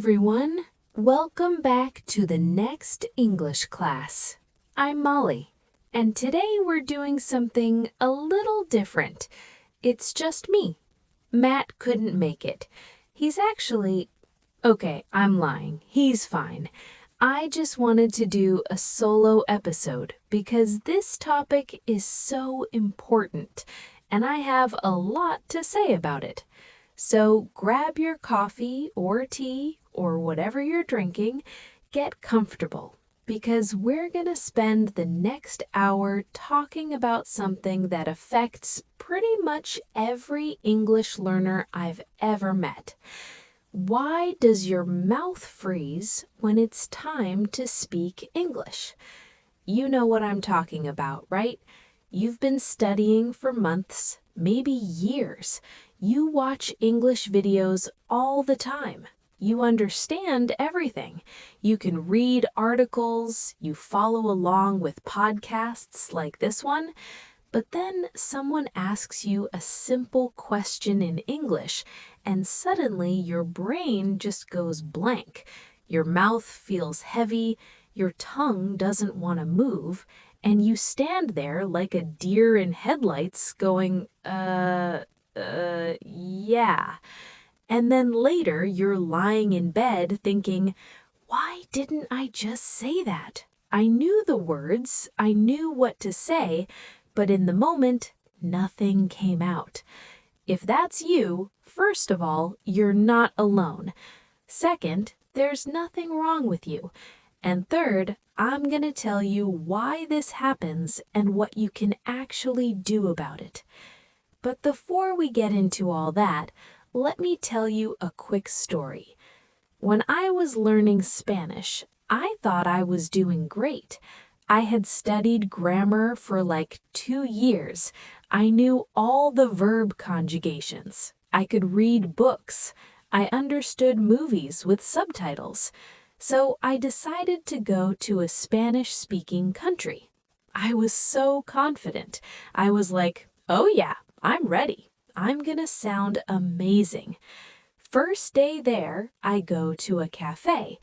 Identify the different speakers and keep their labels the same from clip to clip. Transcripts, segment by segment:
Speaker 1: everyone. Welcome back to the next English class. I'm Molly, and today we're doing something a little different. It's just me. Matt couldn't make it. He's okay, I'm lying. He's fine. I just wanted to do a solo episode because this topic is so important, and I have a lot to say about it. So grab your coffee or tea or whatever you're drinking, get comfortable, because we're going to spend the next hour talking about something that affects pretty much every English learner I've ever met. Why does your mouth freeze when it's time to speak English? You know what I'm talking about, right? You've been studying for months, maybe years. You watch English videos all the time. You understand everything. You can read articles, you follow along with podcasts like this one, but then someone asks you a simple question in English, and suddenly your brain just goes blank. Your mouth feels heavy, your tongue doesn't want to move, and you stand there like a deer in headlights going, yeah. And then later you're lying in bed thinking, why didn't I just say that? I knew the words, I knew what to say, but in the moment, nothing came out. If that's you, first of all, you're not alone. Second, there's nothing wrong with you. And third, I'm going to tell you why this happens and what you can actually do about it. But before we get into all that, let me tell you a quick story. When I was learning Spanish, I thought I was doing great. I had studied grammar for like 2 years. I knew all the verb conjugations. I could read books. I understood movies with subtitles. So I decided to go to a Spanish-speaking country. I was so confident. I was like, oh yeah, I'm ready. I'm gonna sound amazing. First day there, I go to a cafe.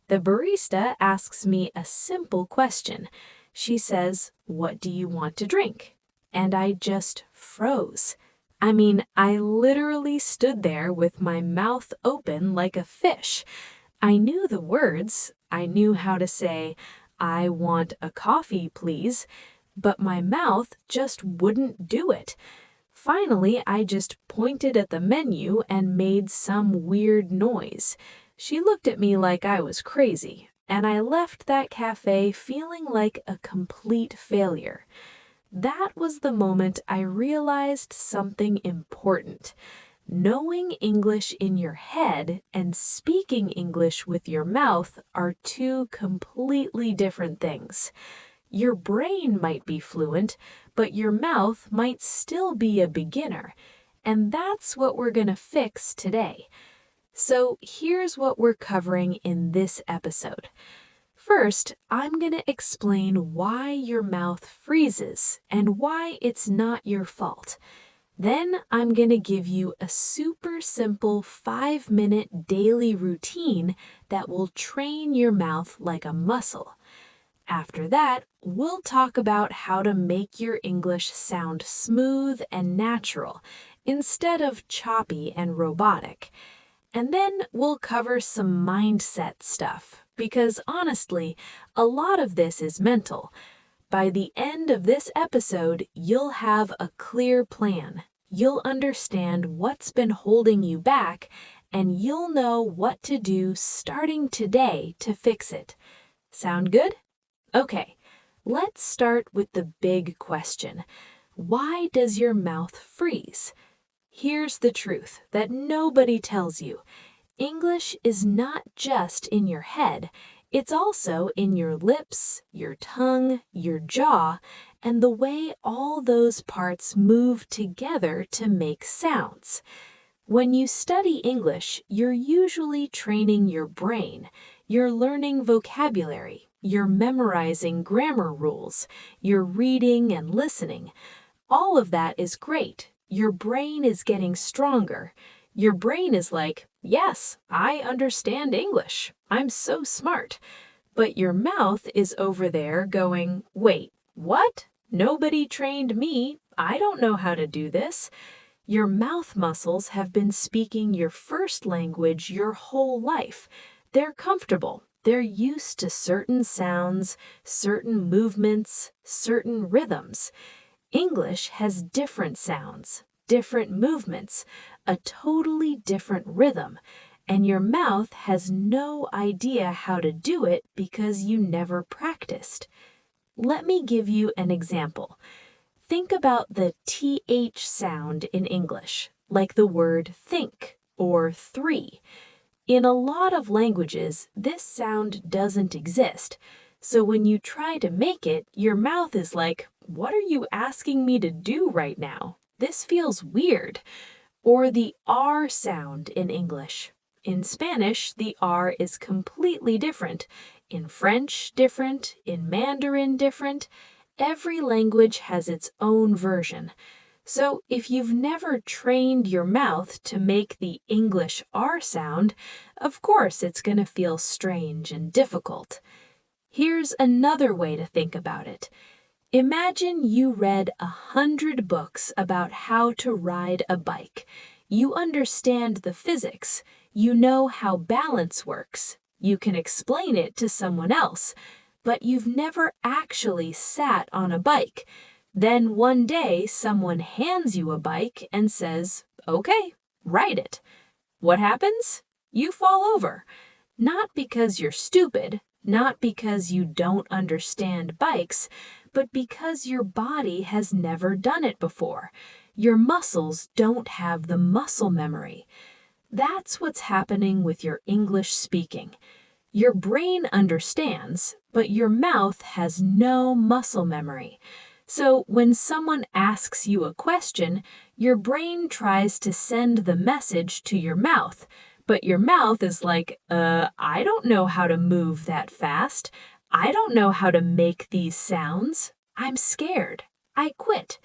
Speaker 1: The barista asks me a simple question. She says, "What do you want to drink?" And I just froze. I mean, I literally stood there with my mouth open like a fish. I knew the words. I knew how to say, "I want a coffee, please," but my mouth just wouldn't do it. Finally, I just pointed at the menu and made some weird noise. She looked at me like I was crazy, and I left that cafe feeling like a complete failure. That was the moment I realized something important. Knowing English in your head and speaking English with your mouth are two completely different things. Your brain might be fluent, but your mouth might still be a beginner. And that's what we're going to fix today. So here's what we're covering in this episode. First, I'm going to explain why your mouth freezes and why it's not your fault. Then I'm going to give you a super simple 5-minute daily routine that will train your mouth like a muscle. After that, we'll talk about how to make your English sound smooth and natural instead of choppy and robotic. And then we'll cover some mindset stuff, because honestly, a lot of this is mental. By the end of this episode, you'll have a clear plan. You'll understand what's been holding you back, and you'll know what to do starting today to fix it. Sound good? Okay, let's start with the big question. Why does your mouth freeze? Here's the truth that nobody tells you. English is not just in your head. It's also in your lips, your tongue, your jaw, and the way all those parts move together to make sounds. When you study English, you're usually training your brain. You're learning vocabulary. You're memorizing grammar rules. You're reading and listening. All of that is great. Your brain is getting stronger. Your brain is like, yes, I understand English. I'm so smart. But your mouth is over there going, wait, what? Nobody trained me. I don't know how to do this. Your mouth muscles have been speaking your first language your whole life. They're comfortable. They're used to certain sounds, certain movements, certain rhythms. English has different sounds, different movements, a totally different rhythm, and your mouth has no idea how to do it because you never practiced. Let me give you an example. Think about the TH sound in English, like the word think or three. In a lot of languages, this sound doesn't exist. So when you try to make it, your mouth is like, what are you asking me to do right now? This feels weird. Or the R sound in English. In Spanish, the R is completely different. In French, different. In Mandarin, different. Every language has its own version. So if you've never trained your mouth to make the English R sound, of course it's going to feel strange and difficult. Here's another way to think about it. Imagine you read 100 books about how to ride a bike. You understand the physics. You know how balance works. You can explain it to someone else, but you've never actually sat on a bike. Then one day someone hands you a bike and says, okay, ride it. What happens? You fall over. Not because you're stupid, not because you don't understand bikes, but because your body has never done it before. Your muscles don't have the muscle memory. That's what's happening with your English speaking. Your brain understands, but your mouth has no muscle memory. So when someone asks you a question, your brain tries to send the message to your mouth, but your mouth is like, I don't know how to move that fast. I don't know how to make these sounds. I'm scared. I quit.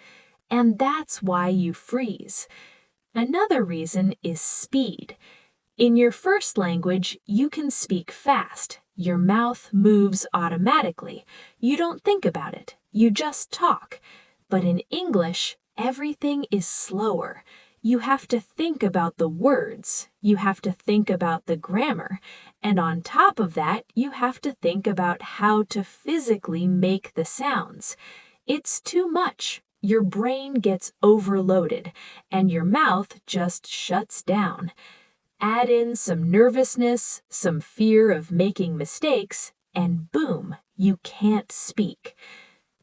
Speaker 1: And that's why you freeze. Another reason is speed. In your first language, you can speak fast. Your mouth moves automatically. You don't think about it. You just talk. But in English, everything is slower. You have to think about the words. You have to think about the grammar. And on top of that, you have to think about how to physically make the sounds. It's too much. Your brain gets overloaded, and your mouth just shuts down. Add in some nervousness, some fear of making mistakes, and boom, you can't speak.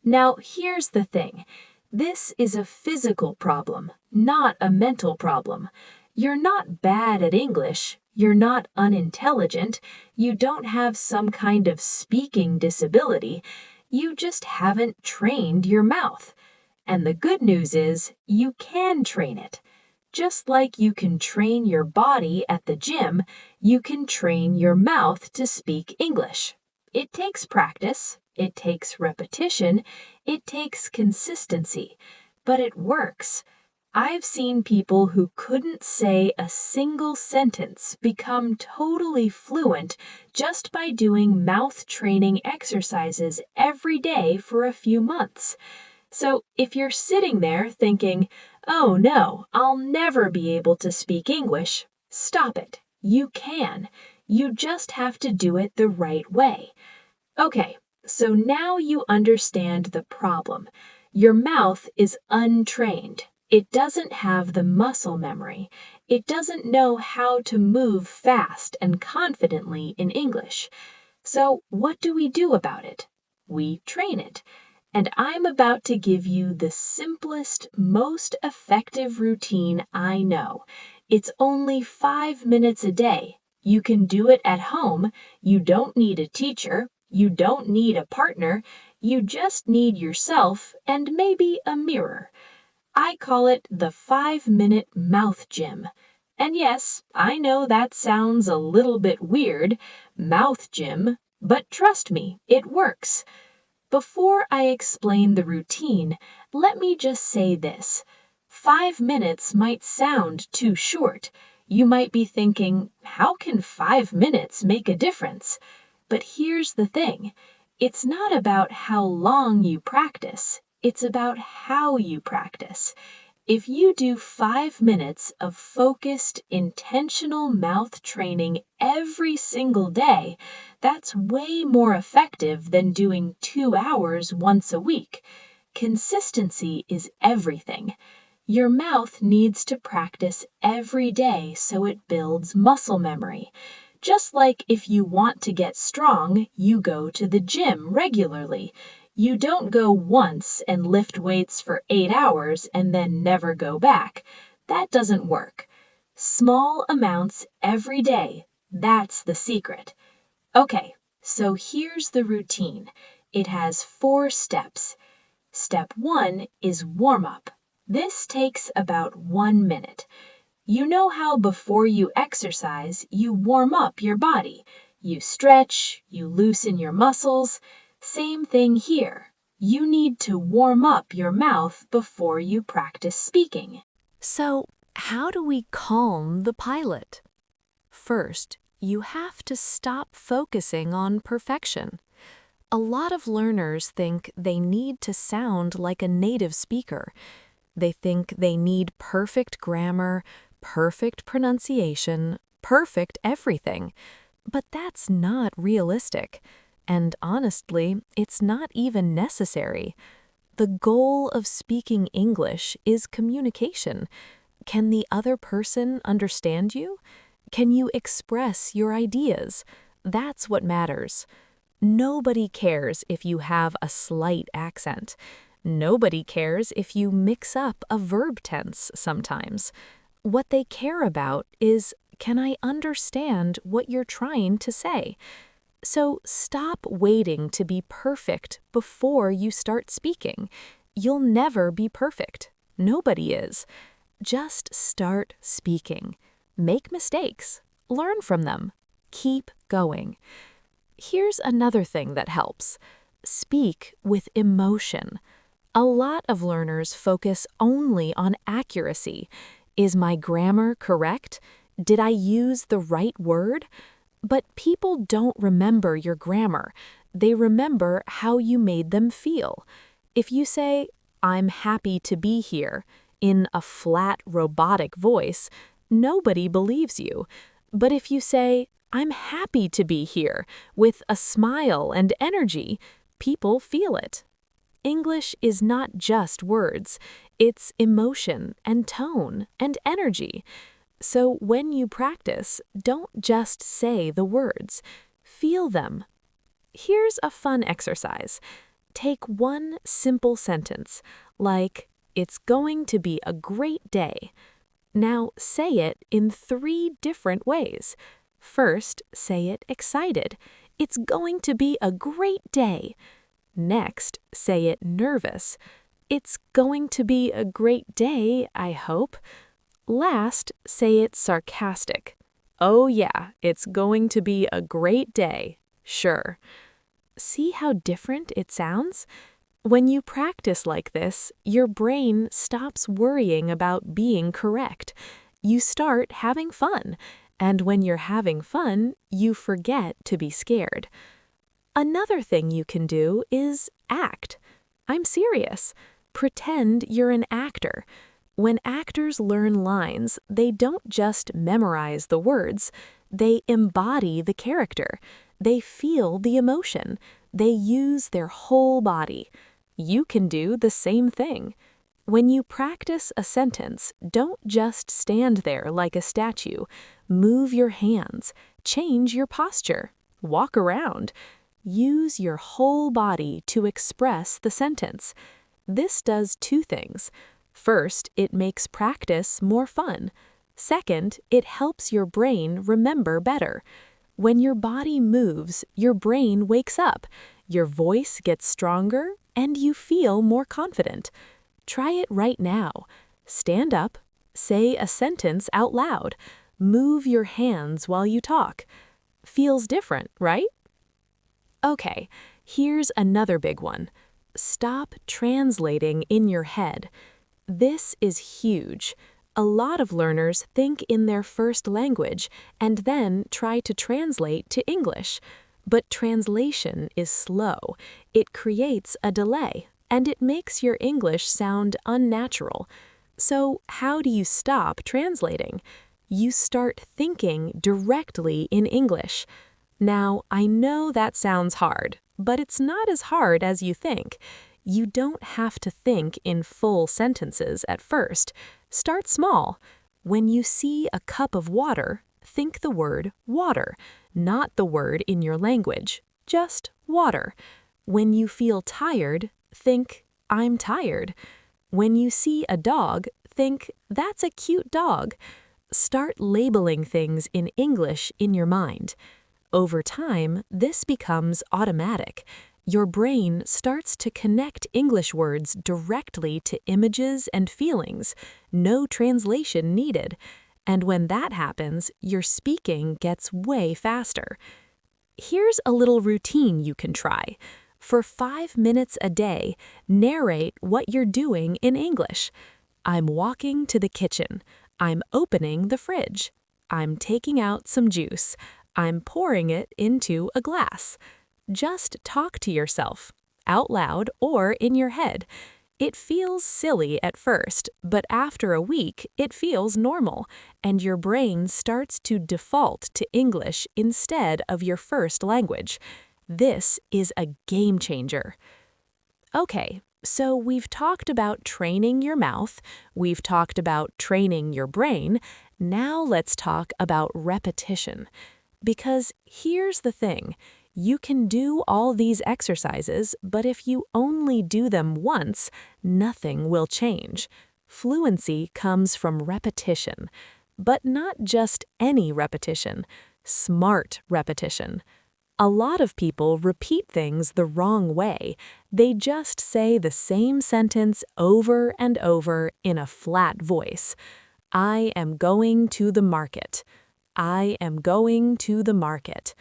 Speaker 1: Now, here's the thing. This is a physical problem, not a mental problem. You're not bad at English. You're not unintelligent. You don't have some kind of speaking disability. You just haven't trained your mouth. And the good news is, you can train it. Just like you can train your body at the gym, you can train your mouth to speak English. It takes practice, it takes repetition, it takes consistency, but it works. I've seen people who couldn't say a single sentence become totally fluent just by doing mouth training exercises every day for a few months. So if you're sitting there thinking, oh no, I'll never be able to speak English, stop it. You can. You just have to do it the right way. Okay, so now you understand the problem. Your mouth is untrained. It doesn't have the muscle memory. It doesn't know how to move fast and confidently in English. So what do we do about it? We train it. And I'm about to give you the simplest, most effective routine I know. It's only 5 minutes a day. You can do it at home. You don't need a teacher. You don't need a partner. You just need yourself and maybe a mirror. I call it the 5-minute mouth gym. And yes, I know that sounds a little bit weird, mouth gym, but trust me, it works. Before I explain the routine, let me just say this. 5 minutes might sound too short. You might be thinking, how can 5 minutes make a difference? But here's the thing. It's not about how long you practice. It's about how you practice. If you do 5 minutes of focused, intentional mouth training every single day, that's way more effective than doing 2 hours once a week. Consistency is everything. Your mouth needs to practice every day so it builds muscle memory. Just like if you want to get strong, you go to the gym regularly. You don't go once and lift weights for 8 hours and then never go back. That doesn't work. Small amounts every day, that's the secret. Okay, so here's the routine. It has 4 steps. Step 1 is warm-up. This takes about 1 minute. You know how before you exercise, you warm up your body. You stretch, you loosen your muscles. Same thing here. You need to warm up your mouth before you practice speaking.
Speaker 2: So, how do we calm the pilot? First, you have to stop focusing on perfection. A lot of learners think they need to sound like a native speaker. They think they need perfect grammar, perfect pronunciation, perfect everything. But that's not realistic. And honestly, it's not even necessary. The goal of speaking English is communication. Can the other person understand you? Can you express your ideas? That's what matters. Nobody cares if you have a slight accent. Nobody cares if you mix up a verb tense sometimes. What they care about is, can I understand what you're trying to say? So stop waiting to be perfect before you start speaking. You'll never be perfect. Nobody is. Just start speaking. Make mistakes. Learn from them. Keep going. Here's another thing that helps. Speak with emotion. A lot of learners focus only on accuracy. Is my grammar correct? Did I use the right word? But people don't remember your grammar. They remember how you made them feel. If you say, I'm happy to be here, in a flat, robotic voice, nobody believes you. But if you say, I'm happy to be here, with a smile and energy, people feel it. English is not just words. It's emotion and tone and energy. So when you practice, don't just say the words. Feel them. Here's a fun exercise. Take one simple sentence, like, it's going to be a great day. Now say it in 3 different ways. First, say it excited. It's going to be a great day. Next, say it nervous. It's going to be a great day, I hope. Last, say it sarcastic. Oh yeah, it's going to be a great day. Sure. See how different it sounds? When you practice like this, your brain stops worrying about being correct. You start having fun. And when you're having fun, you forget to be scared. Another thing you can do is act. I'm serious. Pretend you're an actor. When actors learn lines, they don't just memorize the words, they embody the character. They feel the emotion. They use their whole body. You can do the same thing. When you practice a sentence, don't just stand there like a statue. Move your hands. Change your posture. Walk around. Use your whole body to express the sentence. This does 2 things. First, it makes practice more fun. Second, it helps your brain remember better. When your body moves, your brain wakes up, your voice gets stronger, and you feel more confident. Try it right now. Stand up, say a sentence out loud, move your hands while you talk. Feels different, right? Okay, here's another big one. Stop translating in your head. This is huge. A lot of learners think in their first language and then try to translate to English. But translation is slow. It creates a delay, and it makes your English sound unnatural. So how do you stop translating? You start thinking directly in English. Now, I know that sounds hard, but it's not as hard as you think. You don't have to think in full sentences at first. Start small. When you see a cup of water, think the word water, not the word in your language, just water. When you feel tired, think, I'm tired. When you see a dog, think, that's a cute dog. Start labeling things in English in your mind. Over time, this becomes automatic. Your brain starts to connect English words directly to images and feelings, no translation needed. And when that happens, your speaking gets way faster. Here's a little routine you can try. For 5 minutes a day, narrate what you're doing in English. I'm walking to the kitchen. I'm opening the fridge. I'm taking out some juice. I'm pouring it into a glass. Just talk to yourself, out loud or in your head. It feels silly at first, but after a week, it feels normal, and your brain starts to default to English instead of your first language. This is a game changer. Okay, so we've talked about training your mouth, we've talked about training your brain, now let's talk about repetition. Because here's the thing. You can do all these exercises, but if you only do them once, nothing will change. Fluency comes from repetition, but not just any repetition, smart repetition. A lot of people repeat things the wrong way. They just say the same sentence over and over in a flat voice. I am going to the market. I am going to the market.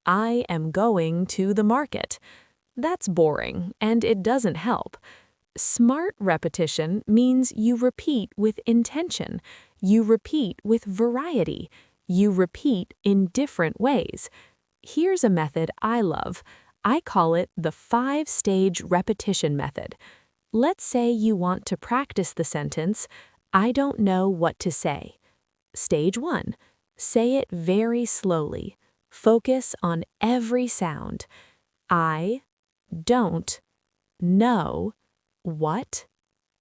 Speaker 2: I am going to the market. That's boring, and it doesn't help. Smart repetition means you repeat with intention. You repeat with variety. You repeat in different ways. Here's a method I love. I call it the 5-stage repetition method. Let's say you want to practice the sentence, I don't know what to say. Stage 1. Say it very slowly. Focus on every sound. I don't know what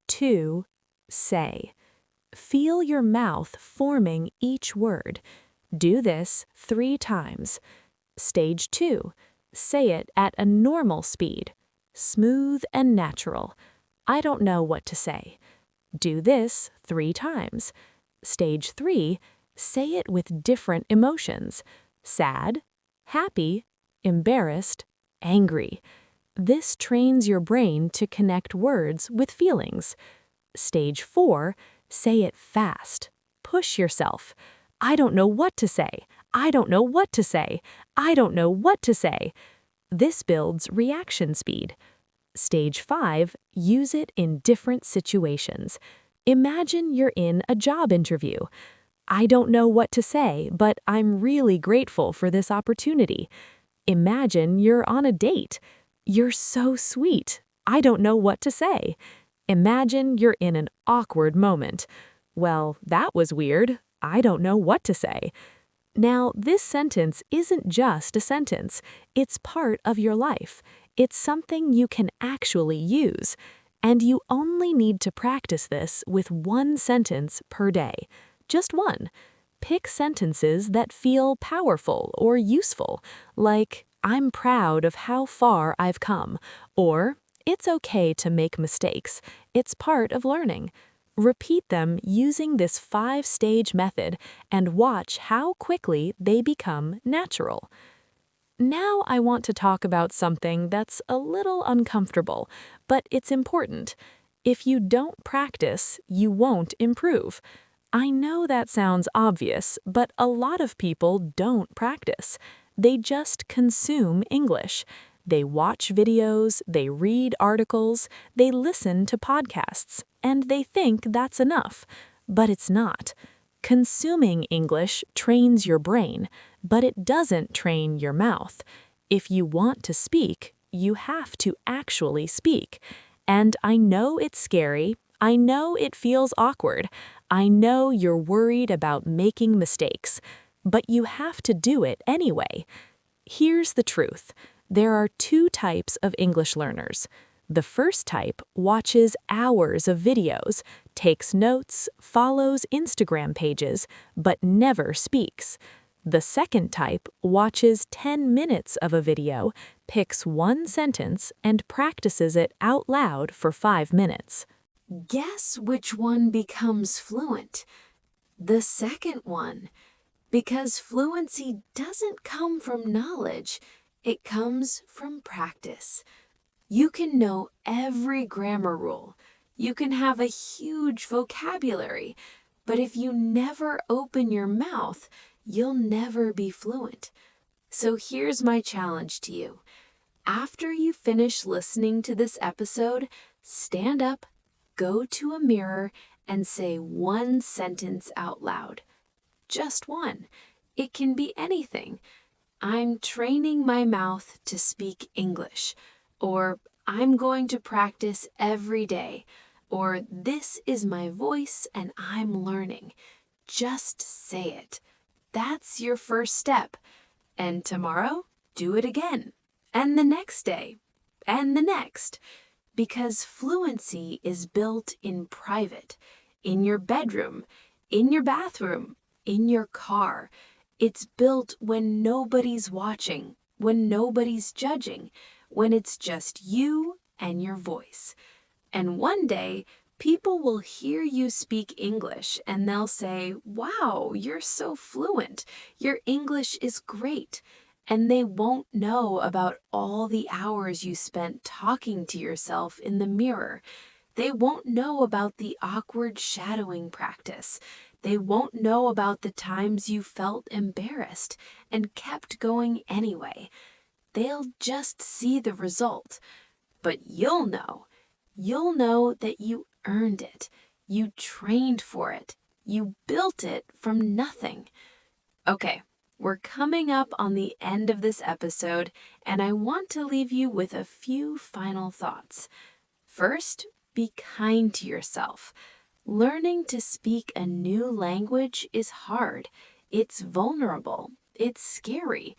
Speaker 2: to say. Feel your mouth forming each word. Do this 3 times. Stage 2. Say it at a normal speed. Smooth and natural. I don't know what to say. Do this 3 times. Stage 3. Say it with different emotions. Sad, happy, embarrassed, angry. This trains your brain to connect words with feelings. Stage 4, say it fast. Push yourself. I don't know what to say. I don't know what to say. I don't know what to say. This builds reaction speed. Stage 5, use it in different situations. Imagine you're in a job interview. I don't know what to say, but I'm really grateful for this opportunity. Imagine you're on a date. You're so sweet. I don't know what to say. Imagine you're in an awkward moment. Well, that was weird. I don't know what to say. Now, this sentence isn't just a sentence. It's part of your life. It's something you can actually use. And you only need to practice this with 1 sentence per day. Just 1. Pick sentences that feel powerful or useful, like, I'm proud of how far I've come, or, it's okay to make mistakes. It's part of learning. Repeat them using this 5-stage method and watch how quickly they become natural. Now I want to talk about something that's a little uncomfortable, but it's important. If you don't practice, you won't improve. I know that sounds obvious, but a lot of people don't practice. They just consume English. They watch videos, they read articles, they listen to podcasts, and they think that's enough. but it's not. Consuming English trains your brain, but it doesn't train your mouth. If you want to speak, you have to actually speak. And I know it's scary. I know it feels awkward. I know you're worried about making mistakes, but you have to do it anyway. Here's the truth. There are two types of English learners. The first type watches hours of videos, takes notes, follows Instagram pages, but never speaks. The second type watches 10 minutes of a video, picks one sentence, and practices it out loud for 5 minutes.
Speaker 1: Guess which one becomes fluent? The second one. Because fluency doesn't come from knowledge, it comes from practice. You can know every grammar rule. You can have a huge vocabulary, but if you never open your mouth, you'll never be fluent. So here's my challenge to you. After you finish listening to this episode, stand up, go to a mirror, and say one sentence out loud. Just one. It can be anything. I'm training my mouth to speak English. Or I'm going to practice every day. Or this is my voice and I'm learning. Just say it. That's your first step. And tomorrow, do it again. And the next day. And the next. Because fluency is built in private, in your bedroom, in your bathroom, in your car. It's built when nobody's watching, when nobody's judging, when it's just you and your voice. And one day, people will hear you speak English and they'll say, "Wow, you're so fluent. Your English is great." And they won't know about all the hours you spent talking to yourself in the mirror. They won't know about the awkward shadowing practice. They won't know about the times you felt embarrassed and kept going anyway. They'll just see the result. But you'll know. You'll know that you earned it. You trained for it. You built it from nothing. Okay, we're coming up on the end of this episode, and I want to leave you with a few final thoughts. First, be kind to yourself. Learning to speak a new language is hard. It's vulnerable. It's scary.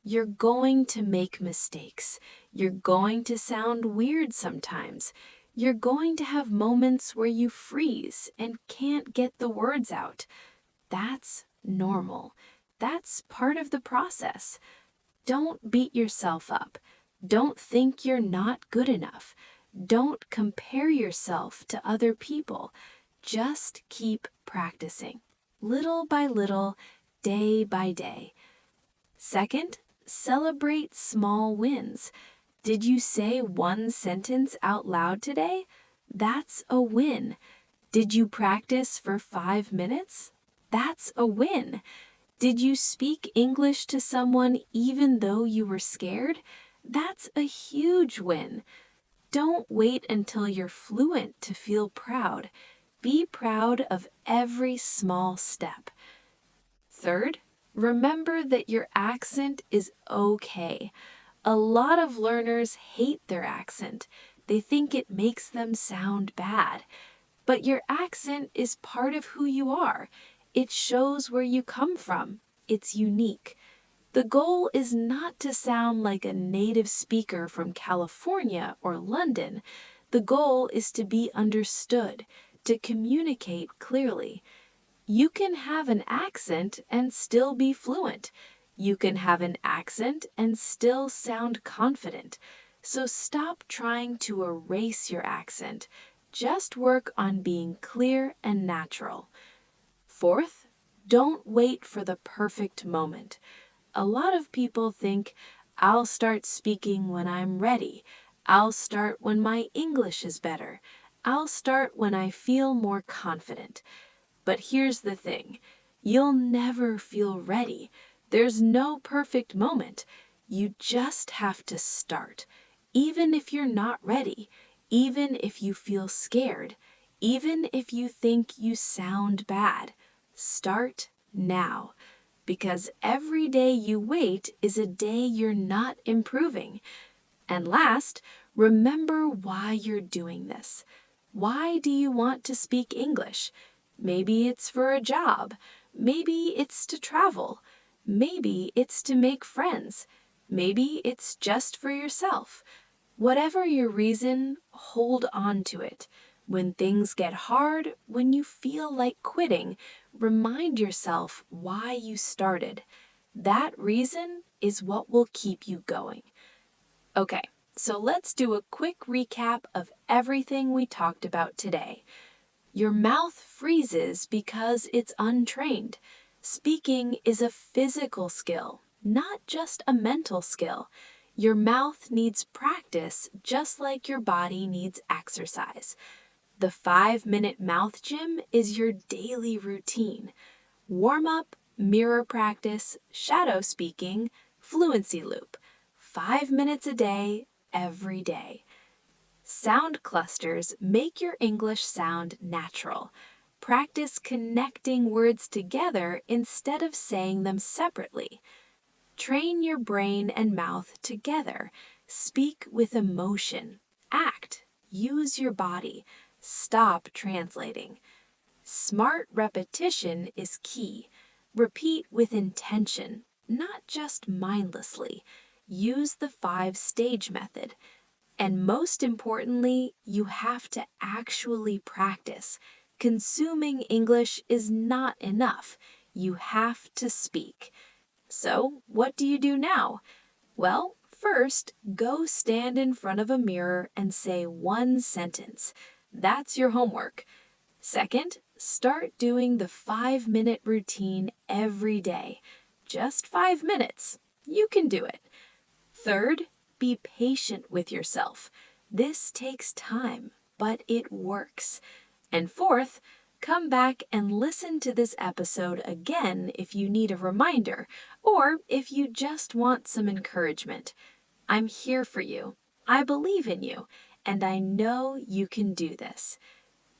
Speaker 1: You're going to make mistakes. You're going to sound weird sometimes. You're going to have moments where you freeze and can't get the words out. That's normal. That's part of the process. Don't beat yourself up. Don't think you're not good enough. Don't compare yourself to other people. Just keep practicing, little by little, day by day. Second, celebrate small wins. Did you say one sentence out loud today? That's a win. Did you practice for 5 minutes? That's a win. Did you speak English to someone even though you were scared? That's a huge win. Don't wait until you're fluent to feel proud. Be proud of every small step. Third, remember that your accent is okay. A lot of learners hate their accent. They think it makes them sound bad. But your accent is part of who you are. It shows where you come from. It's unique. The goal is not to sound like a native speaker from California or London. The goal is to be understood, to communicate clearly. You can have an accent and still be fluent. You can have an accent and still sound confident. So stop trying to erase your accent. Just work on being clear and natural. Fourth, don't wait for the perfect moment. A lot of people think, I'll start speaking when I'm ready. I'll start when my English is better. I'll start when I feel more confident. But here's the thing. You'll never feel ready. There's no perfect moment. You just have to start. Even if you're not ready, even if you feel scared, Even if you think you sound bad, start now. Because every day you wait is a day you're not improving. And last, remember why you're doing this. Why do you want to speak English? Maybe it's for a job. Maybe it's to travel. Maybe it's to make friends. Maybe it's just for yourself. Whatever your reason, hold on to it. When things get hard, when you feel like quitting, remind yourself why you started. That reason is what will keep you going. Okay, so let's do a quick recap of everything we talked about today. Your mouth freezes because it's untrained. Speaking is a physical skill, not just a mental skill. Your mouth needs practice just like your body needs exercise. The 5-minute mouth gym is your daily routine. Warm up, mirror practice, shadow speaking, fluency loop. 5 minutes a day, every day. Sound clusters make your English sound natural. Practice connecting words together instead of saying them separately. Train your brain and mouth together. Speak with emotion. Act. Use your body. Stop translating. Smart repetition is key. Repeat with intention, not just mindlessly. Use the 5-stage method. And most importantly, you have to actually practice. Consuming English is not enough. You have to speak. So, what do you do now? Well, first, go stand in front of a mirror and say one sentence. That's your homework. Second, start doing the 5-minute routine every day. Just 5 minutes. You can do it. Third, be patient with yourself. This takes time, but it works. And fourth, come back and listen to this episode again if you need a reminder or if you just want some encouragement. I'm here for you. I believe in you, and I know you can do this.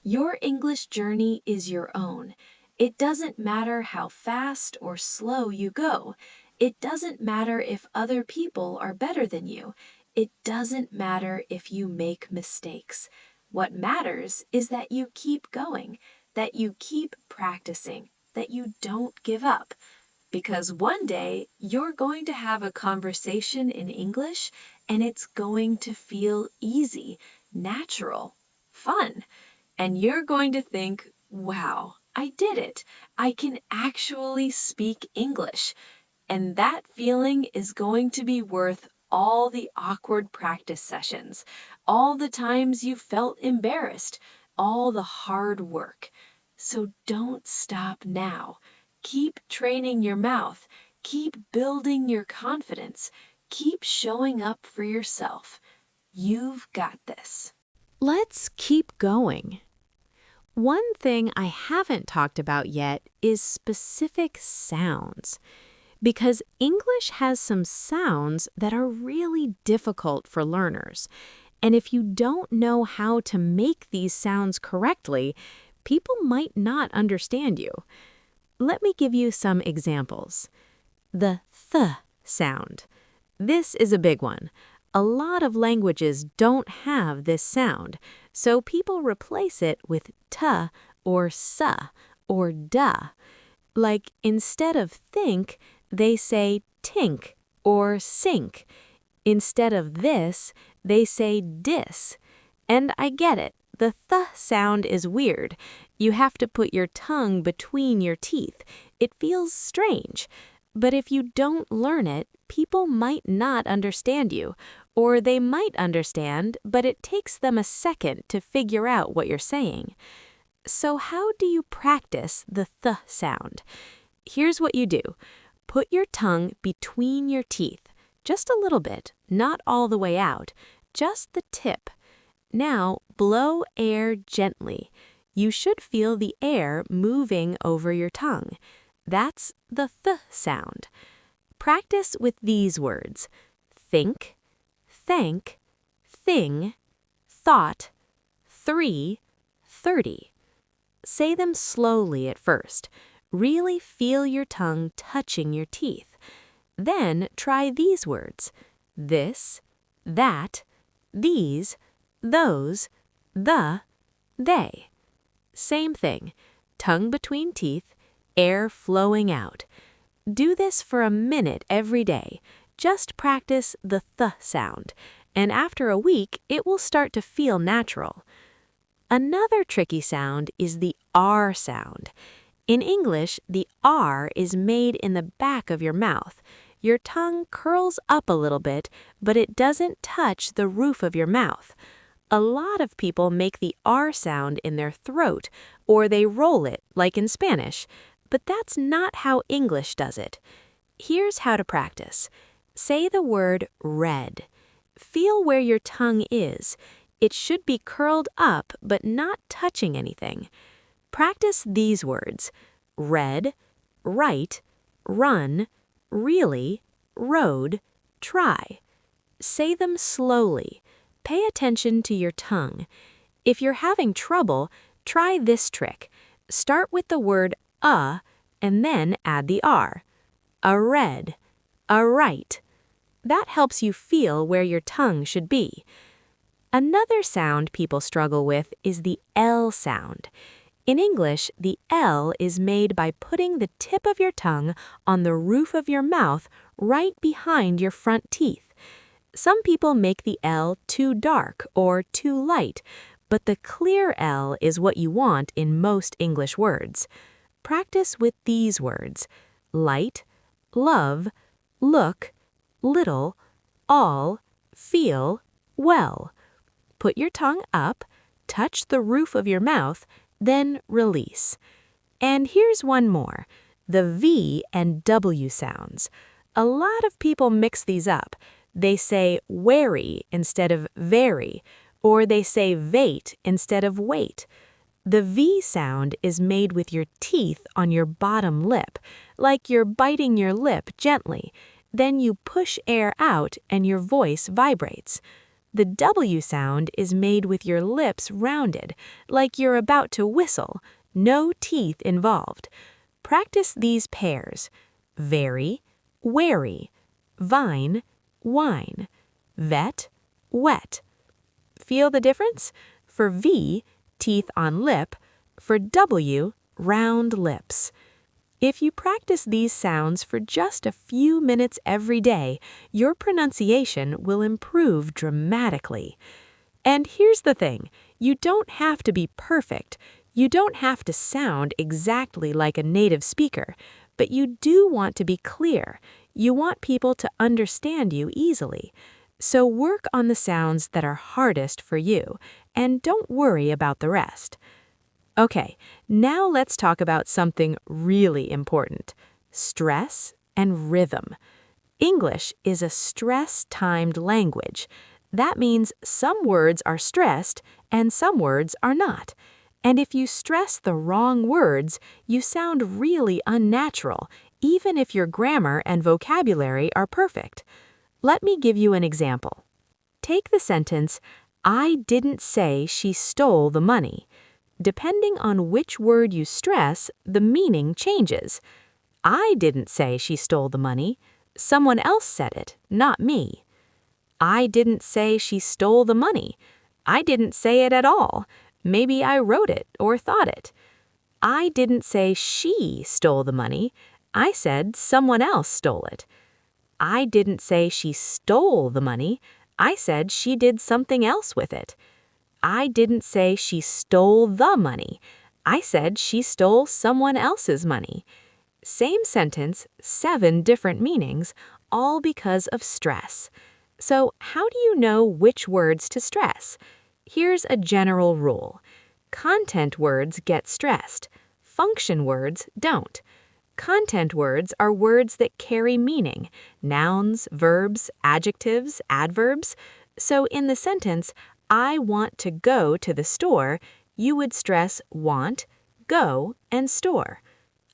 Speaker 1: Your English journey is your own. It doesn't matter how fast or slow you go. It doesn't matter if other people are better than you. It doesn't matter if you make mistakes. What matters is that you keep going, that you keep practicing, that you don't give up. Because one day you're going to have a conversation in English and it's going to feel easy, natural, fun. And you're going to think, wow, I did it. I can actually speak English. And that feeling is going to be worth all the awkward practice sessions, all the times you felt embarrassed, all the hard work. So don't stop now. Keep training your mouth. Keep building your confidence. Keep showing up for yourself. You've got this.
Speaker 2: Let's keep going. One thing I haven't talked about yet is specific sounds, because English has some sounds that are really difficult for learners. And if you don't know how to make these sounds correctly, people might not understand you. Let me give you some examples. The th sound. This is a big one. A lot of languages don't have this sound, so people replace it with t or s or duh. Like instead of think, they say tink or sink. Instead of this, they say dis. And I get it, the th sound is weird. You have to put your tongue between your teeth. It feels strange. But if you don't learn it, people might not understand you. Or they might understand, but it takes them a second to figure out what you're saying. So how do you practice the th sound? Here's what you do. Put your tongue between your teeth, just a little bit, not all the way out, just the tip. Now blow air gently. You should feel the air moving over your tongue. That's the th sound. Practice with these words: think, thank, thing, thought, 3, 30. Say them slowly at first. Really feel your tongue touching your teeth. Then try these words: this, that, these, those, the, they. Same thing, tongue between teeth, air flowing out. Do this for a minute every day. Just practice the th sound, and after a week, it will start to feel natural. Another tricky sound is the R sound. In English, the R is made in the back of your mouth. Your tongue curls up a little bit, but it doesn't touch the roof of your mouth. A lot of people make the R sound in their throat, or they roll it, like in Spanish, but that's not how English does it. Here's how to practice. Say the word red. Feel where your tongue is. It should be curled up, but not touching anything. Practice these words: red, right, run, really, road, try. Say them slowly. Pay attention to your tongue. If you're having trouble, try this trick. Start with the word and then add the R. A red, a right. That helps you feel where your tongue should be. Another sound people struggle with is the L sound. In English, the L is made by putting the tip of your tongue on the roof of your mouth right behind your front teeth. Some people make the L too dark or too light, but the clear L is what you want in most English words. Practice with these words: light, love, look, little, all, feel, well. Put your tongue up, touch the roof of your mouth, then release. And here's one more: the V and W sounds. A lot of people mix these up. They say wary instead of very, or they say vait instead of wait. The V sound is made with your teeth on your bottom lip, like you're biting your lip gently. Then you push air out and your voice vibrates. The W sound is made with your lips rounded, like you're about to whistle, no teeth involved. Practice these pairs: very, wary, vine, wine, vet, wet. Feel the difference? For V, teeth on lip. For W, round lips. If you practice these sounds for just a few minutes every day, your pronunciation will improve dramatically. And here's the thing: you don't have to be perfect. You don't have to sound exactly like a native speaker, but you do want to be clear. You want people to understand you easily. So work on the sounds that are hardest for you, and don't worry about the rest. Okay, now let's talk about something really important: stress and rhythm. English is a stress-timed language. That means some words are stressed and some words are not. And if you stress the wrong words, you sound really unnatural, even if your grammar and vocabulary are perfect. Let me give you an example. Take the sentence, "I didn't say she stole the money." Depending on which word you stress, the meaning changes. I didn't say she stole the money. Someone else said it, not me. I didn't say she stole the money. I didn't say it at all. Maybe I wrote it or thought it. I didn't say she stole the money. I said someone else stole it. I didn't say she stole the money. I said she did something else with it. I didn't say she stole the money. I said she stole someone else's money. Same sentence, 7 different meanings, all because of stress. So how do you know which words to stress? Here's a general rule. Content words get stressed. Function words don't. Content words are words that carry meaning: nouns, verbs, adjectives, adverbs. So in the sentence, I want to go to the store, you would stress want, go, and store.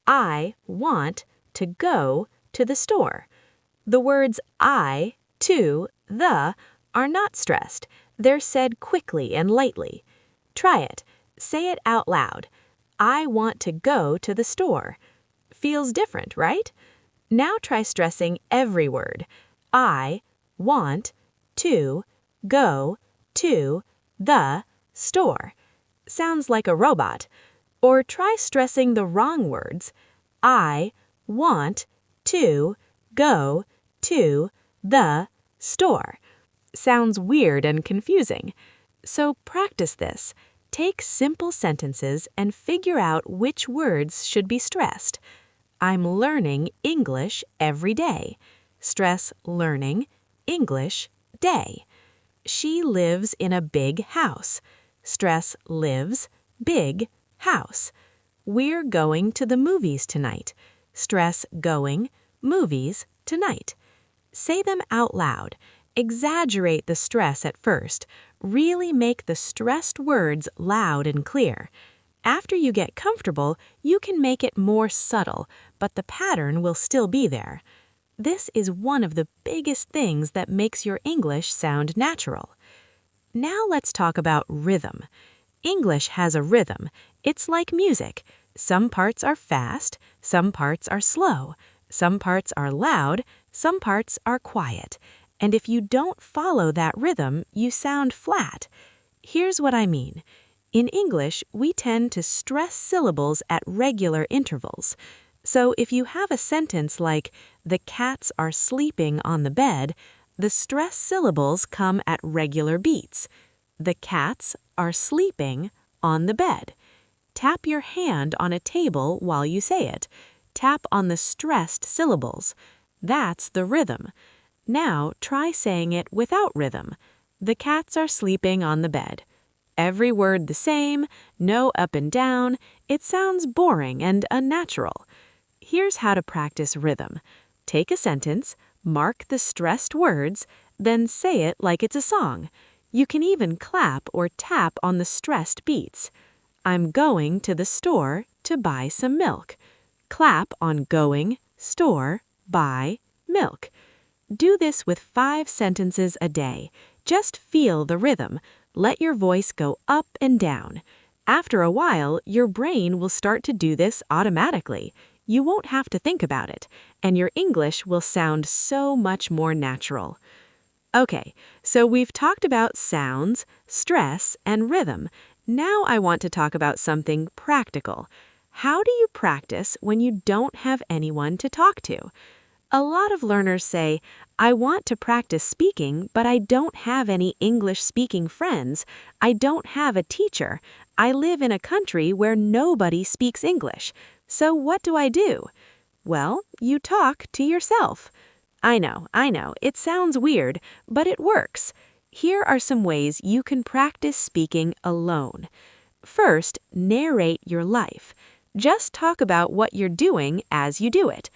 Speaker 2: I want to go to the store. The words I, to, the are not stressed. They're said quickly and lightly. Try it.
Speaker 1: Say it out loud. I want to go to the store. Feels different, right? Now try stressing every word. I want to go to the store. Sounds like a robot. Or try stressing the wrong words. I want to go to the store. Sounds weird and confusing. So practice this. Take simple sentences and figure out which words should be stressed. I'm learning English every day. Stress learning, English, day. She lives in a big house. Stress lives, big, house. We're going to the movies tonight. Stress going, movies, tonight. Say them out loud. Exaggerate the stress at first. Really make the stressed words loud and clear. After you get comfortable, you can make it more subtle, but the pattern will still be there. This is one of the biggest things that makes your English sound natural. Now let's talk about rhythm. English has a rhythm. It's like music. Some parts are fast, some parts are slow, some parts are loud, some parts are quiet. And if you don't follow that rhythm, you sound flat. Here's what I mean. In English, we tend to stress syllables at regular intervals. So if you have a sentence like, the cats are sleeping on the bed, the stress syllables come at regular beats. The cats are sleeping on the bed. Tap your hand on a table while you say it. Tap on the stressed syllables. That's the rhythm. Now try saying it without rhythm. The cats are sleeping on the bed. Every word the same, no up and down. It sounds boring and unnatural. Here's how to practice rhythm. Take a sentence, mark the stressed words, then say it like it's a song. You can even clap or tap on the stressed beats. I'm going to the store to buy some milk. Clap on going, store, buy, milk. Do this with 5 sentences a day. Just feel the rhythm. Let your voice go up and down. After a while, your brain will start to do this automatically. You won't have to think about it, and your English will sound so much more natural. Okay, so we've talked about sounds, stress, and rhythm. Now I want to talk about something practical. How do you practice when you don't have anyone to talk to? A lot of learners say, I want to practice speaking, but I don't have any English-speaking friends. I don't have a teacher. I live in a country where nobody speaks English. So what do I do? Well, you talk to yourself. I know, it sounds weird, but it works. Here are some ways you can practice speaking alone. First, narrate your life. Just talk about what you're doing as you do it.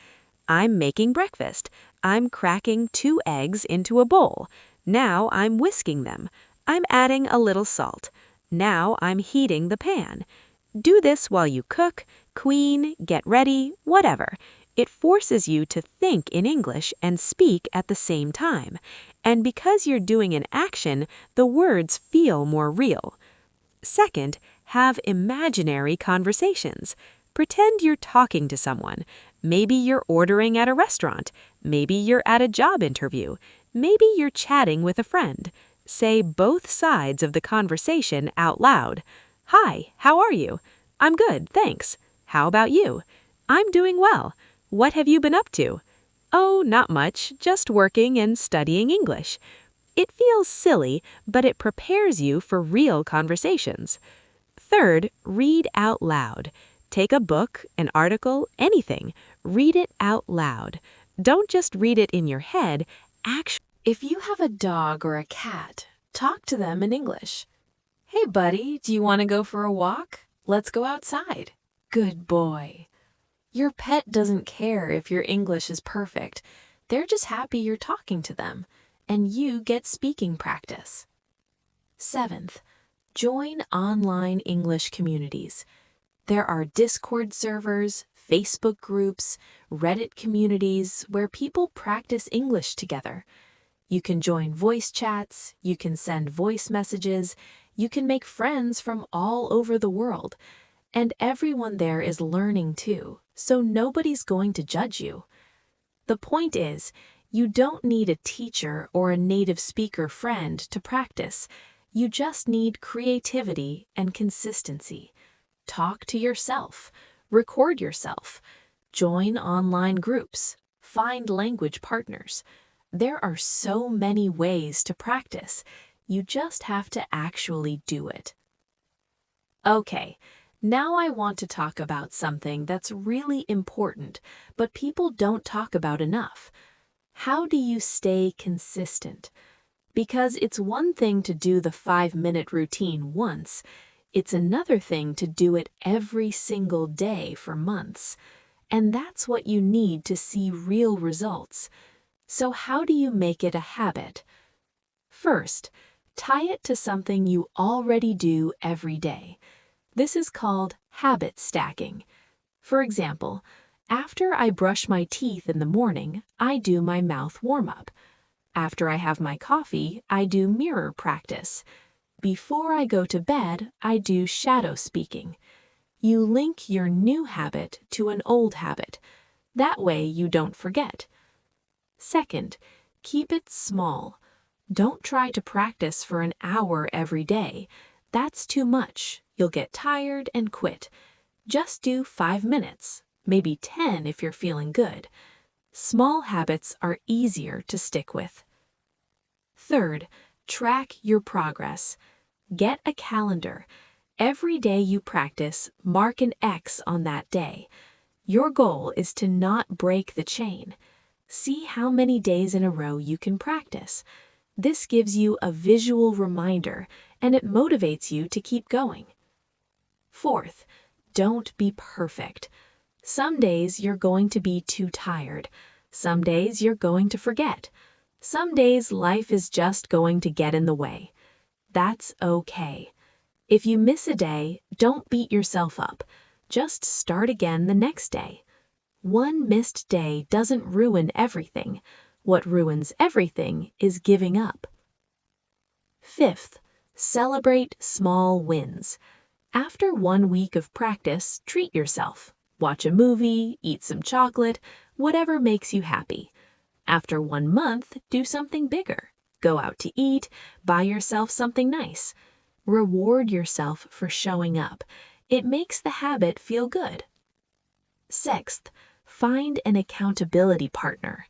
Speaker 1: I'm making breakfast. I'm cracking 2 eggs into a bowl. Now I'm whisking them. I'm adding a little salt. Now I'm heating the pan. Do this while you cook, clean, get ready, whatever. It forces you to think in English and speak at the same time. And because you're doing an action, the words feel more real. Second, have imaginary conversations. Pretend you're talking to someone. Maybe you're ordering at a restaurant. Maybe you're at a job interview. Maybe you're chatting with a friend. Say both sides of the conversation out loud. Hi, how are you? I'm good, thanks. How about you? I'm doing well. What have you been up to? Oh, not much, just working and studying English. It feels silly, but it prepares you for real conversations. Third, read out loud. Take a book, an article, anything. Read it out loud. Don't just read it in your head. If you have a dog or a cat, talk to them in English. Hey, buddy, do you want to go for a walk? Let's go outside. Good boy. Your pet doesn't care if your English is perfect. They're just happy you're talking to them, and you get speaking practice. 7th, join online English communities. There are Discord servers, Facebook groups, Reddit communities where people practice English together. You can join voice chats, you can send voice messages, You can make friends from all over the world, and everyone there is learning too, so nobody's going to judge you. The point is, you don't need a teacher or a native speaker friend to practice. You just need creativity and consistency. Talk to yourself, record yourself, join online groups, find language partners. There are so many ways to practice. You just have to actually do it. Okay, now I want to talk about something that's really important, but people don't talk about enough. How do you stay consistent? Because it's one thing to do the 5-minute routine once, it's another thing to do it every single day for months. And that's what you need to see real results. So how do you make it a habit? First, tie it to something you already do every day. This is called habit stacking. For example, after I brush my teeth in the morning, I do my mouth warm-up. After I have my coffee, I do mirror practice. Before I go to bed, I do shadow speaking. You link your new habit to an old habit. That way you don't forget. Second, keep it small. Don't try to practice for an hour every day. That's too much. You'll get tired and quit. Just do 5 minutes, maybe 10 if you're feeling good. Small habits are easier to stick with. Third, track your progress. Get a calendar. Every day you practice, mark an X on that day. Your goal is to not break the chain. See how many days in a row you can practice. This gives you a visual reminder, and it motivates you to keep going. Fourth, don't be perfect. Some days you're going to be too tired. Some days you're going to forget. Some days life is just going to get in the way. That's okay. If you miss a day, don't beat yourself up. Just start again the next day. One missed day doesn't ruin everything. What ruins everything is giving up. Fifth, celebrate small wins. After 1 week of practice, treat yourself. Watch a movie, eat some chocolate, whatever makes you happy. After 1 month, do something bigger. Go out to eat, buy yourself something nice. Reward yourself for showing up. It makes the habit feel good. Sixth, find an accountability partner.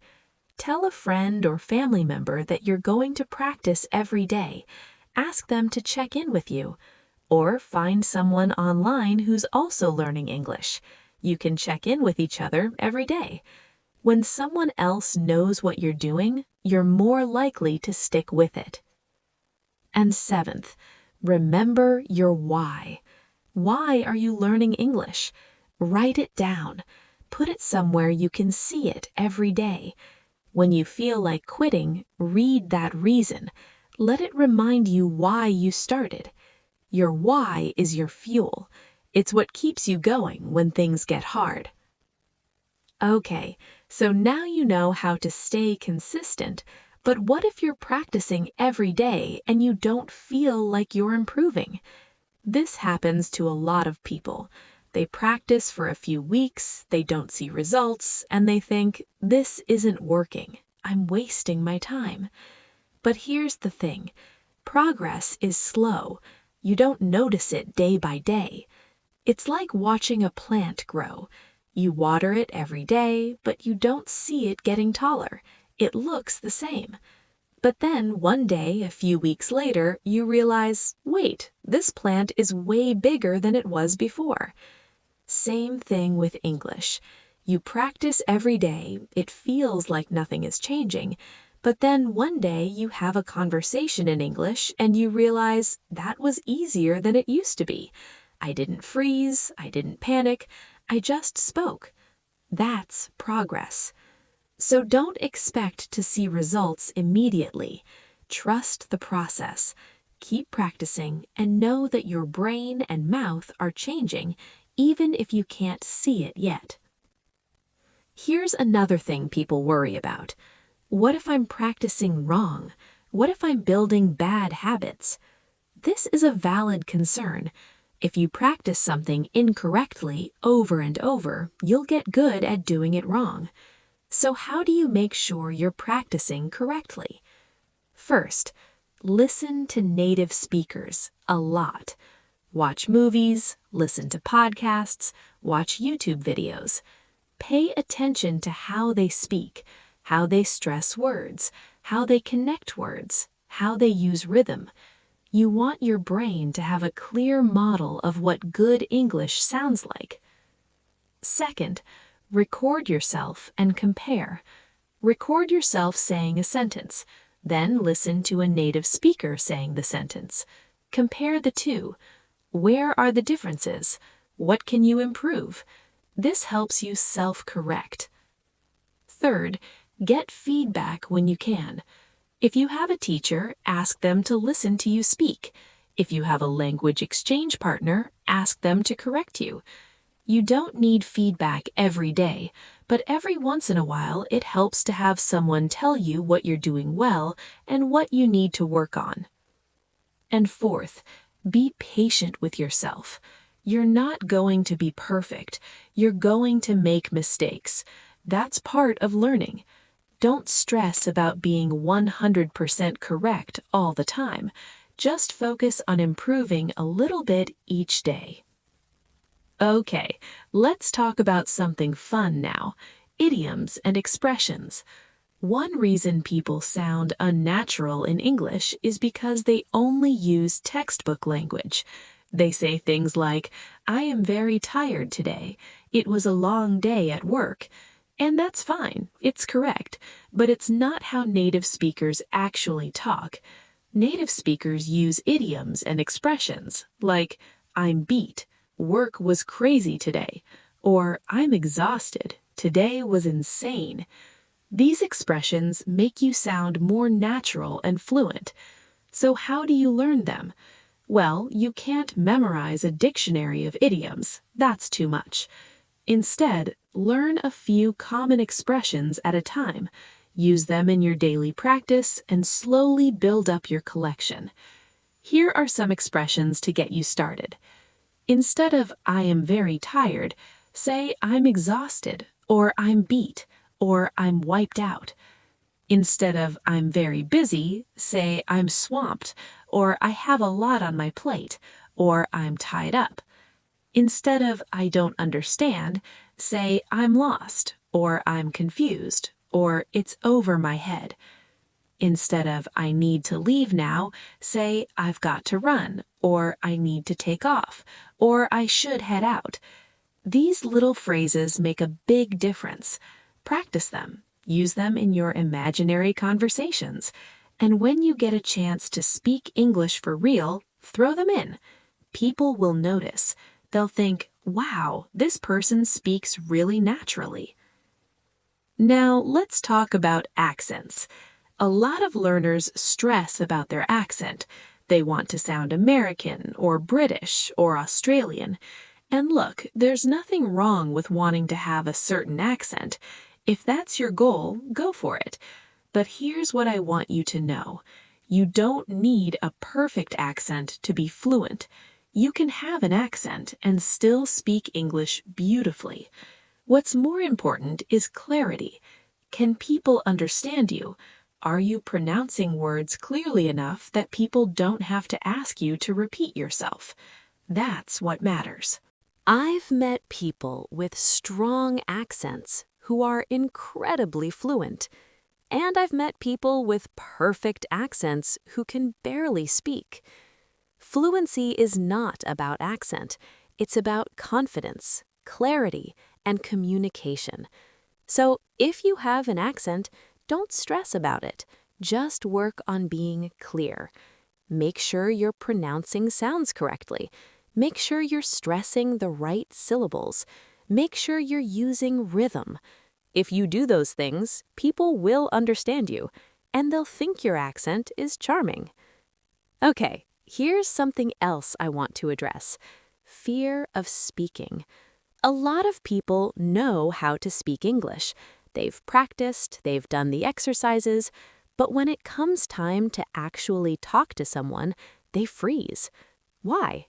Speaker 1: Tell a friend or family member that you're going to practice every day. Ask them to check in with you. Or find someone online who's also learning English. You can check in with each other every day. When someone else knows what you're doing, you're more likely to stick with it. And seventh, remember your why. Why are you learning English? Write it down. Put it somewhere you can see it every day. When you feel like quitting, read that reason. Let it remind you why you started. Your why is your fuel. It's what keeps you going when things get hard. Okay, so now you know how to stay consistent, but what if you're practicing every day and you don't feel like you're improving? This happens to a lot of people. They practice for a few weeks, they don't see results, and they think, this isn't working. I'm wasting my time. But here's the thing. Progress is slow. You don't notice it day by day. It's like watching a plant grow. You water it every day, but you don't see it getting taller. It looks the same. But then one day, a few weeks later, you realize, wait, this plant is way bigger than it was before. Same thing with English. You practice every day, it feels like nothing is changing, but then one day you have a conversation in English and you realize that was easier than it used to be. I didn't freeze, I didn't panic, I just spoke. That's progress. So don't expect to see results immediately. Trust the process. Keep practicing and know that your brain and mouth are changing even if you can't see it yet. Here's another thing people worry about. What if I'm practicing wrong? What if I'm building bad habits? This is a valid concern. If you practice something incorrectly over and over, you'll get good at doing it wrong. So how do you make sure you're practicing correctly? First, listen to native speakers a lot. Watch movies, listen to podcasts, watch YouTube videos. Pay attention to how they speak, how they stress words, how they connect words, how they use rhythm. You want your brain to have a clear model of what good English sounds like. Second, record yourself and compare. Record yourself saying a sentence, then listen to a native speaker saying the sentence. Compare the two. Where are the differences? What can you improve? This helps you self-correct. Third, get feedback when you can. If you have a teacher, ask them to listen to you speak. If you have a language exchange partner, ask them to correct you. You don't need feedback every day, but every once in a while it helps to have someone tell you what you're doing well and what you need to work on. And fourth, be patient with yourself. You're not going to be perfect. You're going to make mistakes. That's part of learning. Don't stress about being 100% correct all the time. Just focus on improving a little bit each day. Okay, let's talk about something fun now. Idioms and expressions. One reason people sound unnatural in English is because they only use textbook language. They say things like, "I am very tired today. It was a long day at work." And that's fine, it's correct, but it's not how native speakers actually talk. Native speakers use idioms and expressions like, "I'm beat," "Work was crazy today," or "I'm exhausted," "Today was insane." These expressions make you sound more natural and fluent. So how do you learn them? Well, you can't memorize a dictionary of idioms. That's too much. Instead, learn a few common expressions at a time. Use them in your daily practice and slowly build up your collection. Here are some expressions to get you started. Instead of "I am very tired," say "I'm exhausted," or "I'm beat," or "I'm wiped out." Instead of "I'm very busy," say "I'm swamped," or "I have a lot on my plate," or "I'm tied up." Instead of "I don't understand," say "I'm lost," or "I'm confused," or "It's over my head." Instead of "I need to leave now," say "I've got to run," or "I need to take off," or "I should head out." These little phrases make a big difference. Practice them. Use them in your imaginary conversations. And when you get a chance to speak English for real, throw them in. People will notice. They'll think, "Wow, this person speaks really naturally." Now, let's talk about accents. A lot of learners stress about their accent. They want to sound American or British or Australian. And look, there's nothing wrong with wanting to have a certain accent. If that's your goal, go for it. But here's what I want you to know. You don't need a perfect accent to be fluent. You can have an accent and still speak English beautifully. What's more important is clarity. Can people understand you? Are you pronouncing words clearly enough that people don't have to ask you to repeat yourself? That's what matters.
Speaker 2: I've met people with strong accents who are incredibly fluent, and I've met people with perfect accents who can barely speak. Fluency is not about accent. It's about confidence, clarity, and communication. So if you have an accent, don't stress about it. Just work on being clear. Make sure you're pronouncing sounds correctly. Make sure you're stressing the right syllables. Make sure you're using rhythm. If you do those things, people will understand you, and they'll think your accent is charming. Okay, here's something else I want to address. Fear of speaking. A lot of people know how to speak English. They've practiced, they've done the exercises, but when it comes time to actually talk to someone, they freeze. Why?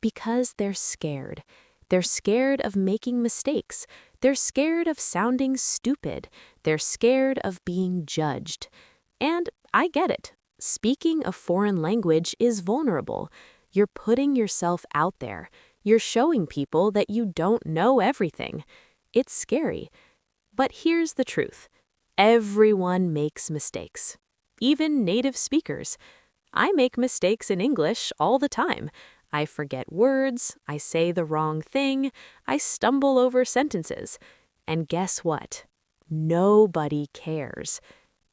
Speaker 2: Because they're scared. They're scared of making mistakes. They're scared of sounding stupid. They're scared of being judged. And I get it. Speaking a foreign language is vulnerable. You're putting yourself out there. You're showing people that you don't know everything. It's scary. But here's the truth. Everyone makes mistakes. Even native speakers. I make mistakes in English all the time. I forget words, I say the wrong thing, I stumble over sentences. And guess what? Nobody cares.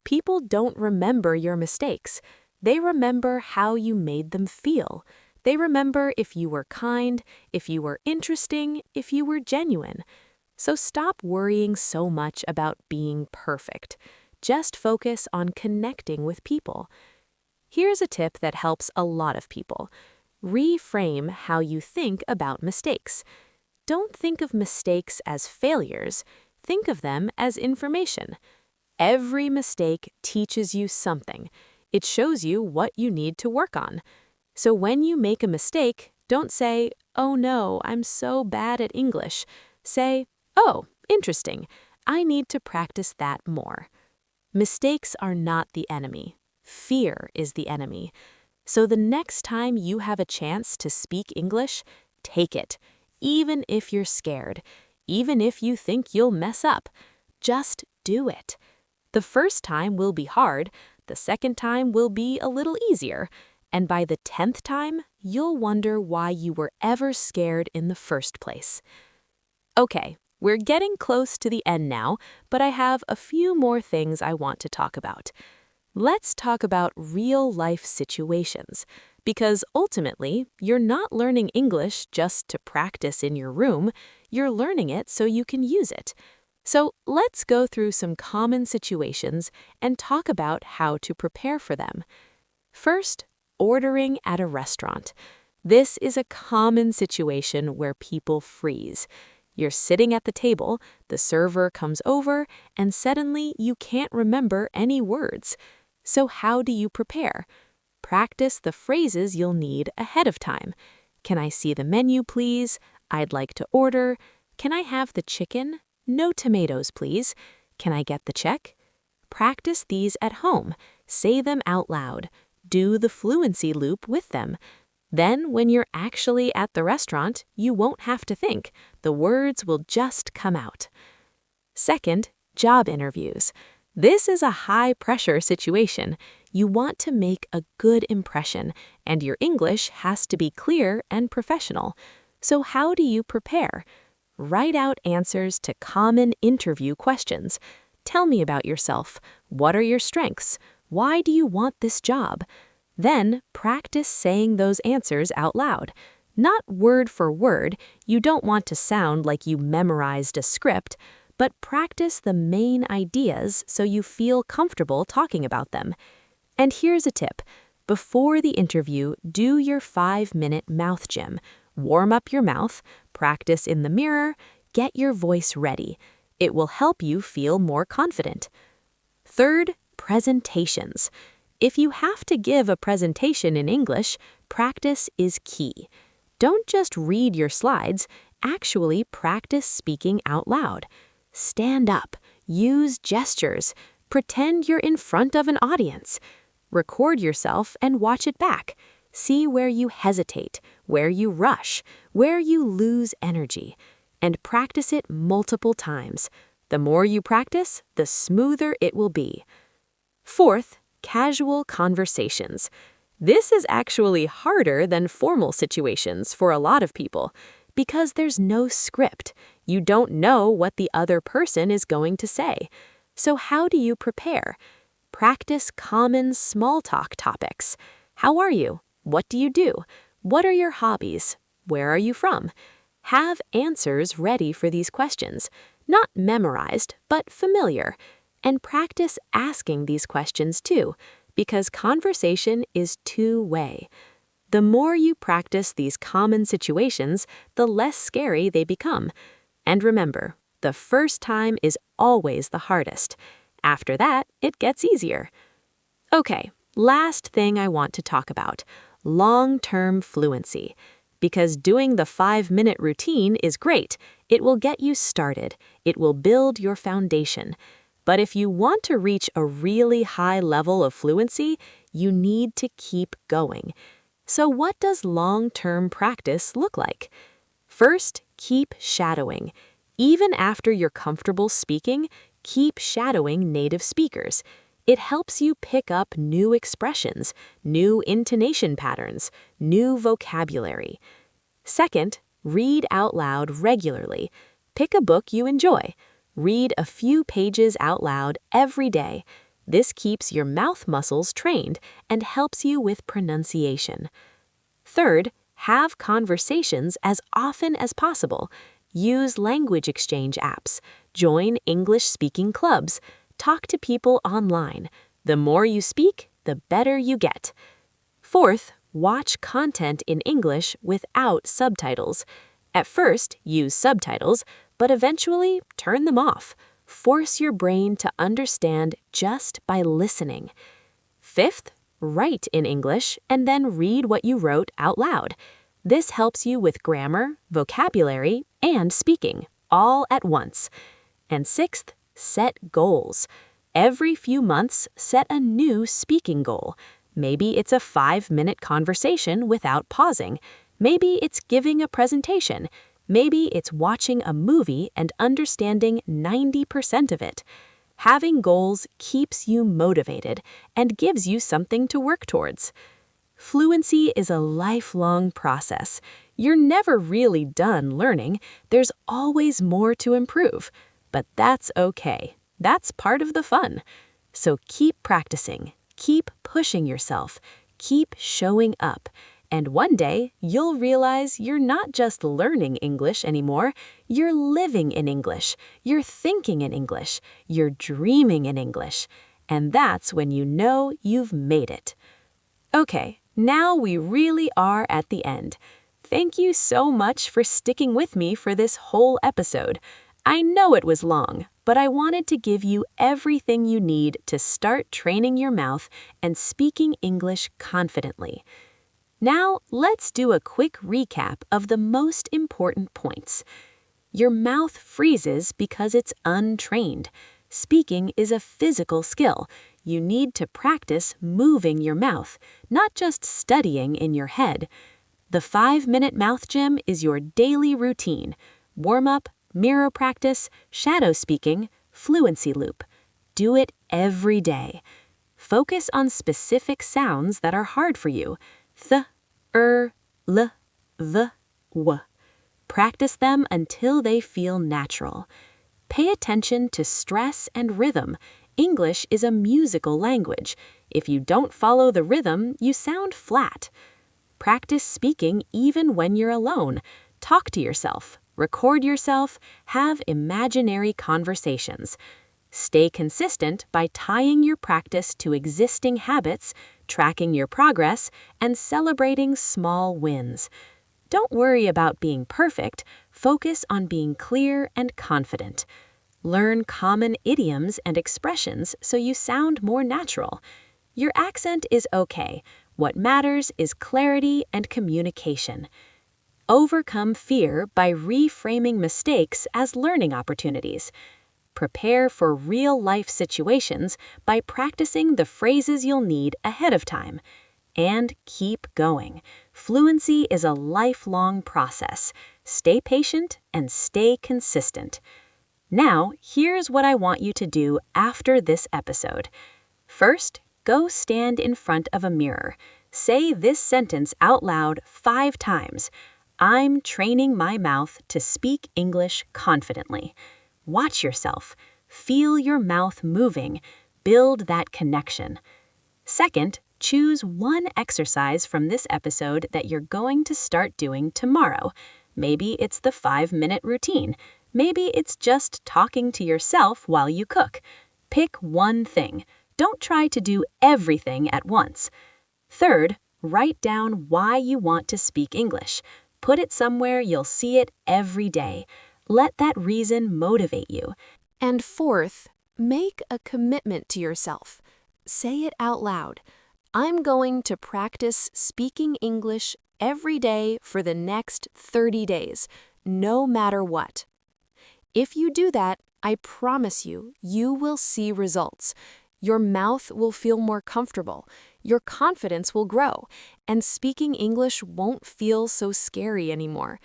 Speaker 2: People don't remember your mistakes. They remember how you made them feel. They remember if you were kind, if you were interesting, if you were genuine. So stop worrying so much about being perfect. Just focus on connecting with people. Here's a tip that helps a lot of people. Reframe how you think about mistakes. Don't think of mistakes as failures. Think of them as information. Every mistake teaches you something. It shows you what you need to work on. So when you make a mistake, don't say, "Oh no, I'm so bad at English." Say, "Oh, interesting. I need to practice that more." Mistakes are not the enemy. Fear is the enemy. So the next time you have a chance to speak English, take it. Even if you're scared, even if you think you'll mess up, just do it. The first time will be hard, the second time will be a little easier, and by the 10th time, you'll wonder why you were ever scared in the first place. Okay, we're getting close to the end now, but I have a few more things I want to talk about. Let's talk about real-life situations, because ultimately, you're not learning English just to practice in your room, you're learning it so you can use it. So let's go through some common situations and talk about how to prepare for them. First, ordering at a restaurant. This is a common situation where people freeze. You're sitting at the table, the server comes over, and suddenly you can't remember any words. So how do you prepare? Practice the phrases you'll need ahead of time. Can I see the menu, please? I'd like to order. Can I have the chicken? No tomatoes, please. Can I get the check? Practice these at home. Say them out loud. Do the fluency loop with them. Then, when you're actually at the restaurant, you won't have to think. The words will just come out. Second, job interviews. This is a high-pressure situation. You want to make a good impression, and your English has to be clear and professional. So how do you prepare? Write out answers to common interview questions. Tell me about yourself. What are your strengths? Why do you want this job? Then practice saying those answers out loud. Not word for word, you don't want to sound like you memorized a script, but practice the main ideas so you feel comfortable talking about them. And here's a tip. Before the interview, do your 5-minute mouth gym. Warm up your mouth, practice in the mirror, get your voice ready. It will help you feel more confident. Third, presentations. If you have to give a presentation in English, practice is key. Don't just read your slides, actually practice speaking out loud. Stand up, use gestures, pretend you're in front of an audience. Record yourself and watch it back. See where you hesitate, where you rush, where you lose energy, and practice it multiple times. The more you practice, the smoother it will be. Fourth, casual conversations. This is actually harder than formal situations for a lot of people because there's no script. You don't know what the other person is going to say. So how do you prepare? Practice common small talk topics. How are you? What do you do? What are your hobbies? Where are you from? Have answers ready for these questions, not memorized, but familiar. And practice asking these questions too, because conversation is two-way. The more you practice these common situations, the less scary they become. And remember, the first time is always the hardest. After that, it gets easier. Okay, last thing I want to talk about.
Speaker 1: long-term fluency. Because doing the 5-minute routine is great. It will get you started. It will build your foundation. But if you want to reach a really high level of fluency, you need to keep going. So what does long-term practice look like? First, keep shadowing. Even after you're comfortable speaking, keep shadowing native speakers. It helps you pick up new expressions, new intonation patterns, new vocabulary. Second, read out loud regularly. Pick a book you enjoy. Read a few pages out loud every day. This keeps your mouth muscles trained and helps you with pronunciation. Third, have conversations as often as possible. Use language exchange apps. Join English-speaking clubs. Talk to people online. The more you speak, the better you get. Fourth, watch content in English without subtitles. At first, use subtitles, but eventually turn them off. Force your brain to understand just by listening. Fifth, write in English and then read what you wrote out loud. This helps you with grammar, vocabulary, and speaking, all at once. And sixth, set goals. Every few months, set a new speaking goal. Maybe it's a 5-minute conversation without pausing. Maybe it's giving a presentation. Maybe it's watching a movie and understanding 90% of it. Having goals keeps you motivated and gives you something to work towards. Fluency is a lifelong process. You're never really done learning. There's always more to improve. But that's okay. That's part of the fun. So keep practicing, keep pushing yourself, keep showing up. And one day, you'll realize you're not just learning English anymore, you're living in English, you're thinking in English, you're dreaming in English. And that's when you know you've made it. Okay, now we really are at the end. Thank you so much for sticking with me for this whole episode. I know it was long, but I wanted to give you everything you need to start training your mouth and speaking English confidently. Now, let's do a quick recap of the most important points. Your mouth freezes because it's untrained. Speaking is a physical skill. You need to practice moving your mouth, not just studying in your head. The 5-minute mouth gym is your daily routine. Warm-up, mirror practice, shadow speaking, fluency loop. Do it every day. Focus on specific sounds that are hard for you. Th, l, v, w. Practice them until they feel natural. Pay attention to stress and rhythm. English is a musical language. If you don't follow the rhythm, you sound flat. Practice speaking even when you're alone. Talk to yourself, record yourself, have imaginary conversations. Stay consistent by tying your practice to existing habits, tracking your progress, and celebrating small wins. Don't worry about being perfect. Focus on being clear and confident. Learn common idioms and expressions so you sound more natural. Your accent is okay. What matters is clarity and communication. Overcome fear by reframing mistakes as learning opportunities. Prepare for real-life situations by practicing the phrases you'll need ahead of time. And keep going. Fluency is a lifelong process. Stay patient and stay consistent. Now, here's what I want you to do after this episode. First, go stand in front of a mirror. Say this sentence out loud 5 times. I'm training my mouth to speak English confidently. Watch yourself. Feel your mouth moving. Build that connection. Second, choose one exercise from this episode that you're going to start doing tomorrow. Maybe it's the 5-minute routine. Maybe it's just talking to yourself while you cook. Pick one thing. Don't try to do everything at once. Third, write down why you want to speak English. Put it somewhere you'll see it every day. Let that reason motivate you.
Speaker 2: And fourth, make a commitment to yourself. Say it out loud. I'm going to practice speaking English every day for the next 30 days, no matter what. If you do that, I promise you, you will see results. Your mouth will feel more comfortable, your confidence will grow, and speaking English won't feel so scary anymore.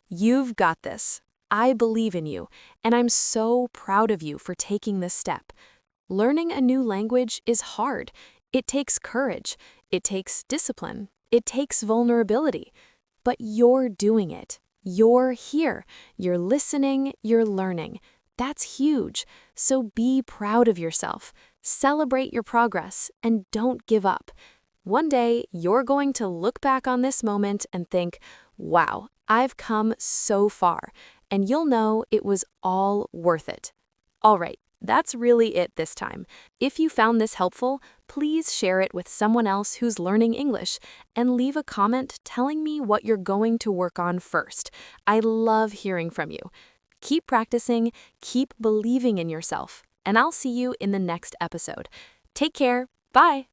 Speaker 2: You've got this. I believe in you, and I'm so proud of you for taking this step. Learning a new language is hard. It takes courage. It takes discipline. It takes vulnerability. But you're doing it. You're here. You're listening. You're learning. That's huge. So be proud of yourself. Celebrate your progress and don't give up. One day, you're going to look back on this moment and think, wow, I've come so far. And you'll know it was all worth it. All right. That's really it this time. If you found this helpful, please share it with someone else who's learning English and leave a comment telling me what you're going to work on first. I love hearing from you. Keep practicing, keep believing in yourself, and I'll see you in the next episode. Take care. Bye.